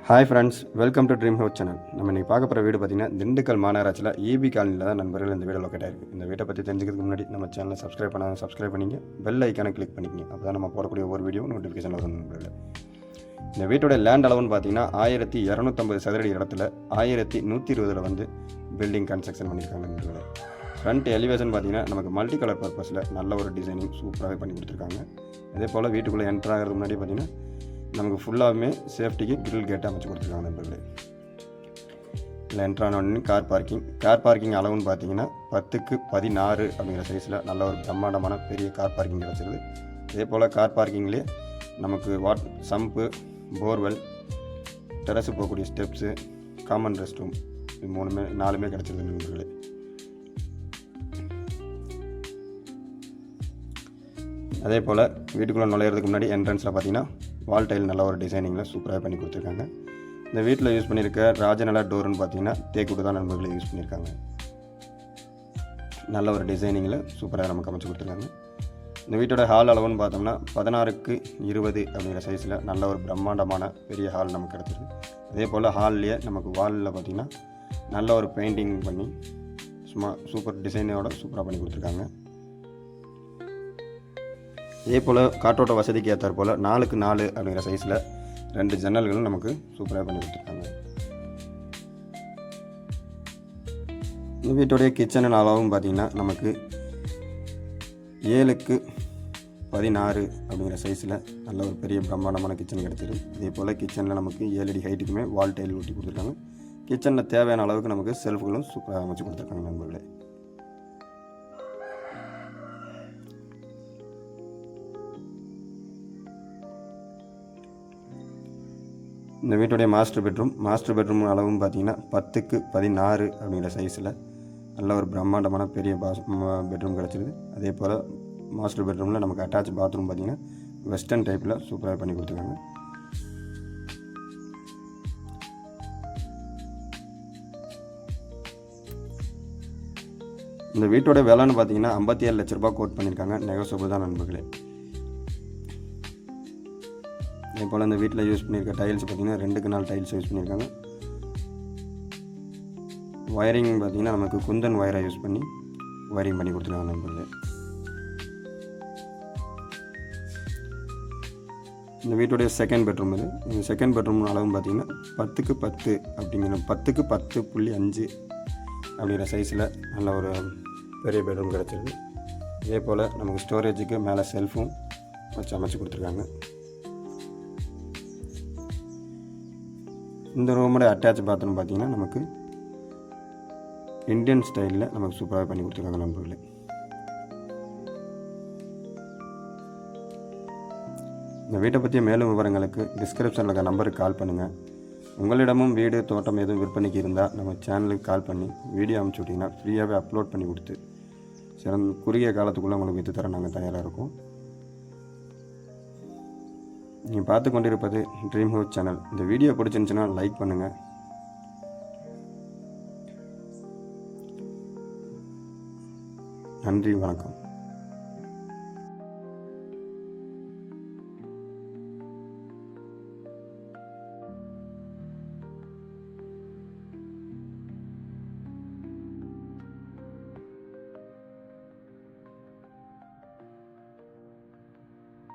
Hi friends, welcome to dream house channel. நம்ம இன்றைக்கி பார்க்க போகிற வீடு பார்த்திங்கன்னா திண்டுக்கல் மாநகராட்சியில் ஈபி காலனியில் தான் நண்பர்கள் இந்த வீடு லொக்கேட் ஆகிருக்கு. இந்த வீட்டை பற்றி தெரிஞ்சுக்கிறதுக்கு முன்னாடி நம்ம சேனலை சப்ஸ்கிரைப் பண்ணிங்க, பெல் ஐக்கானை கிளிக் பண்ணிக்கங்க. அப்போ தான் நம்ம போடக்கூடிய ஒவ்வொரு வீடியோ நோட்டிஃபிகேஷன் வரும் நண்பர்கள். இந்த வீட்டோட லேண்ட் அளவுன்னு பார்த்தீங்கன்னா 1250 சதுரடி இடத்துல 1120 வந்து பில்டிங் கன்ஸ்ட்ரக்ஷன் பண்ணியிருக்காங்க நண்பர்கள். ஃப்ரண்ட் எலிவேஷன் பார்த்தீங்கன்னா நமக்கு மல்டி கலர் பர்பஸில் நல்ல ஒரு டிசைனிங் சூப்பராகவே பண்ணி கொடுத்துருக்காங்க. அதே போல் வீட்டுக்குள்ளே என்ட்ரு ஆகிறதுக்கு முன்னாடி பார்த்திங்கன்னா நமக்கு ஃபுல்லாகவே சேஃப்டிக்கு கிரில் கேட் அமைச்சு கொடுத்துருக்காங்க நண்பர்களே. இல்லை என்ட்ரானோடனே கார் பார்க்கிங் அளவுன்னு பார்த்தீங்கன்னா 10x16 அப்படிங்கிற சைஸில் நல்ல ஒரு பிரம்மாண்டமான பெரிய கார் பார்க்கிங் கிடச்சிருது. அதே போல் கார் பார்க்கிங்லேயே நமக்கு சம்பு, போர்வெல், டெரஸு போகக்கூடிய ஸ்டெப்ஸு, காமன் ரெஸ்ட் ரூம், இது 4 கிடச்சிருது நண்பர்களே. அதே போல் வீட்டுக்குள்ளே நுழையிறதுக்கு முன்னாடி என்ட்ரன்ஸில் பார்த்தீங்கன்னா வால் டைல் நல்ல ஒரு டிசைனிங்கில் சூப்பராக பண்ணி கொடுத்துருக்காங்க. இந்த வீட்டில் யூஸ் பண்ணியிருக்க ராஜநலா டோருன்னு பார்த்தீங்கன்னா தேக்குட்டு தான் நண்பர்களை யூஸ் பண்ணியிருக்காங்க. நல்ல ஒரு டிசைனிங்கில் சூப்பராக நமக்கு அமைச்சு கொடுத்துருக்காங்க. இந்த வீட்டோட ஹால் அளவுன்னு பார்த்தோம்னா 16x20 அப்படிங்கிற சைஸில் நல்ல ஒரு பிரம்மாண்டமான பெரிய ஹால் நமக்கு கிடச்சிருக்கு. அதே போல் ஹால்லேயே நமக்கு வாலில் பார்த்திங்கன்னா நல்ல ஒரு பெயிண்டிங் பண்ணி சூப்பர் டிசைனோட சூப்பராக பண்ணி கொடுத்துருக்காங்க. இதே போல் காற்றோட்ட வசதிக்கு ஏற்றார் போல் 4x4 அப்படிங்கிற சைஸில் 2 ஜன்னல்களும் நமக்கு சூப்பராக பண்ணி கொடுத்துருக்காங்க. இந்த வீட்டுடைய கிச்சன் அளவும் பார்த்திங்கன்னா நமக்கு 7x16 அப்படிங்கிற சைஸில் நல்ல ஒரு பெரிய பிரம்மாண்டமான கிச்சன் கிடச்சிது. இதே போல் கிச்சனில் நமக்கு 7 அடி ஹைட்டுக்குமே வால் டைல் ஊட்டி கொடுத்துருக்காங்க. கிச்சனில் தேவையான அளவுக்கு நமக்கு செல்ஃப்களும் சூப்பராக அமைச்சு கொடுத்துருக்காங்க நண்பர்களே. இந்த வீட்டுடைய மாஸ்டர் பெட்ரூம் அளவும் பார்த்திங்கன்னா 10x16 அப்படிங்கிற சைஸில் நல்ல ஒரு பிரம்மாண்டமான பெரிய பெட்ரூம் கிடச்சிருது. அதே போல் மாஸ்டர் பெட்ரூமில் நமக்கு அட்டாச் பாத்ரூம் பார்த்திங்கன்னா வெஸ்டர்ன் டைப்பில் சூப்பராக பண்ணி கொடுத்துருக்காங்க. இந்த வீட்டோட விலைன்னு பார்த்திங்கன்னா 57 லட்ச ரூபா கோட் பண்ணியிருக்காங்க. நெகோசியபிள் தான் நண்பர்களே. அதே போல் இந்த வீட்டில் யூஸ் பண்ணியிருக்க டைல்ஸ் பார்த்திங்கன்னா 2x4 டைல்ஸ் யூஸ் பண்ணியிருக்காங்க. ஒயரிங் பார்த்திங்கன்னா நமக்கு குந்தன் ஒயரை யூஸ் பண்ணி ஒயரிங் பண்ணி கொடுத்துருக்காங்க நண்பர்களே. இந்த வீட்டுடைய செகண்ட் பெட்ரூம் இது. இந்த செகண்ட் பெட்ரூம் அளவும் பார்த்திங்கன்னா 10x10 அப்படிங்கிற 10x10.5 அப்படிங்கிற சைஸில் நல்ல ஒரு பெரிய பெட்ரூம் கிடச்சிருக்கு. இதே போல் நமக்கு ஸ்டோரேஜுக்கு மேலே செல்ஃபும் வச்சு அமைச்சு கொடுத்துருக்காங்க. இந்த ரூமோட அட்டாச் பாத்ரூம் பார்த்திங்கன்னா நமக்கு இந்தியன் ஸ்டைலில் நமக்கு சூப்பராக பண்ணி கொடுத்துருக்காங்க நண்பர்களே. இந்த வீட்டை பற்றிய மேலும் விவரங்களுக்கு டிஸ்கிரிப்ஷனில் இருக்க நம்பருக்கு கால் பண்ணுங்கள். உங்களிடமும் வீடு, தோட்டம் எதுவும் விற்பனைக்கு இருந்தால் நம்ம சேனலுக்கு கால் பண்ணி வீடியோ அனுப்பிச்சி விட்டிங்கன்னா ஃப்ரீயாகவே அப்லோட் பண்ணி கொடுத்து குறுகிய காலத்துக்குள்ளே உங்களுக்கு விற்று தர நாங்கள் தயாராக இருக்கோம். நீங்கள் பார்த்து கொண்டிருப்பது ட்ரீம் ஹவுஸ் சேனல். இந்த வீடியோ பிடிச்சிருந்துச்சுன்னா லைக் பண்ணுங்கள். நன்றி, வணக்கம்.